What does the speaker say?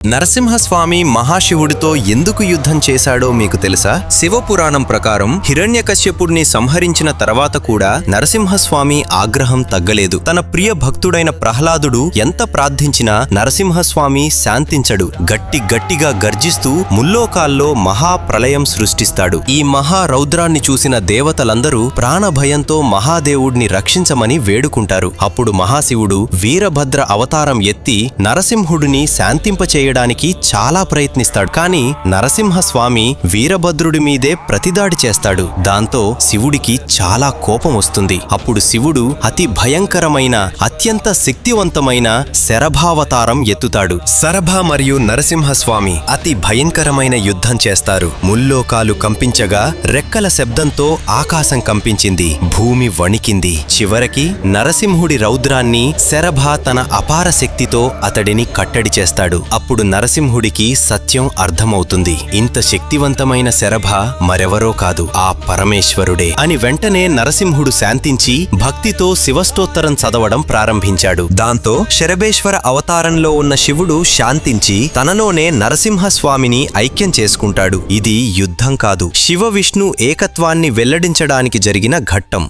నరసింహస్వామి మహాశివుడితో ఎందుకు యుద్ధం చేశాడో మీకు తెలుసా? శివపురాణం ప్రకారం హిరణ్యకశ్యపుడిని సంహరించిన తర్వాత కూడా నరసింహస్వామి ఆగ్రహం తగ్గలేదు. తన ప్రియ భక్తుడైన ప్రహ్లాదుడు ఎంత ప్రార్థించినా నరసింహస్వామి శాంతించడు. గట్టిగా గర్జిస్తూ ముల్లోకాల్లో మహాప్రళయం సృష్టిస్తాడు. ఈ మహారౌద్రాన్ని చూసిన దేవతలందరూ ప్రాణభయంతో మహాదేవుడిని రక్షించమని వేడుకుంటారు. అప్పుడు మహాశివుడు వీరభద్ర అవతారం ఎత్తి నరసింహుడిని శాంతింపచేయ చాలా ప్రయత్నిస్తాడు. కానీ నరసింహస్వామి వీరభద్రుడి మీదే ప్రతిదాడి చేస్తాడు. దాంతో శివుడికి చాలా కోపం వస్తుంది. అప్పుడు శివుడు అతి భయంకరమైన అత్యంత శక్తివంతమైన శరభావతారం ఎత్తుతాడు. శరభ మరియు నరసింహస్వామి అతి భయంకరమైన యుద్ధం చేస్తారు. ముల్లోకాలు కంపించగా రెక్కల శబ్దంతో ఆకాశం కంపించింది, భూమి వణికింది. చివరికి నరసింహుడి రౌద్రాన్ని శరభ తన అపార శక్తితో అతడిని కట్టడి చేస్తాడు. అప్పుడు నరసింహుడికి సత్యం అర్థమవుతుంది. ఇంత శక్తివంతమైన శరభ మరెవరో కాదు, ఆ పరమేశ్వరుడే అని. వెంటనే నరసింహుడు శాంతించి భక్తితో శివస్తోత్తరం చదవడం ప్రారంభించాడు. దాంతో శరభేశ్వర అవతారంలో ఉన్న శివుడు శాంతించి తనలోనే నరసింహస్వామిని ఐక్యం చేసుకుంటాడు. ఇది యుద్ధం కాదు, శివ విష్ణు ఏకత్వాన్ని వెల్లడించడానికి జరిగిన ఘట్టం.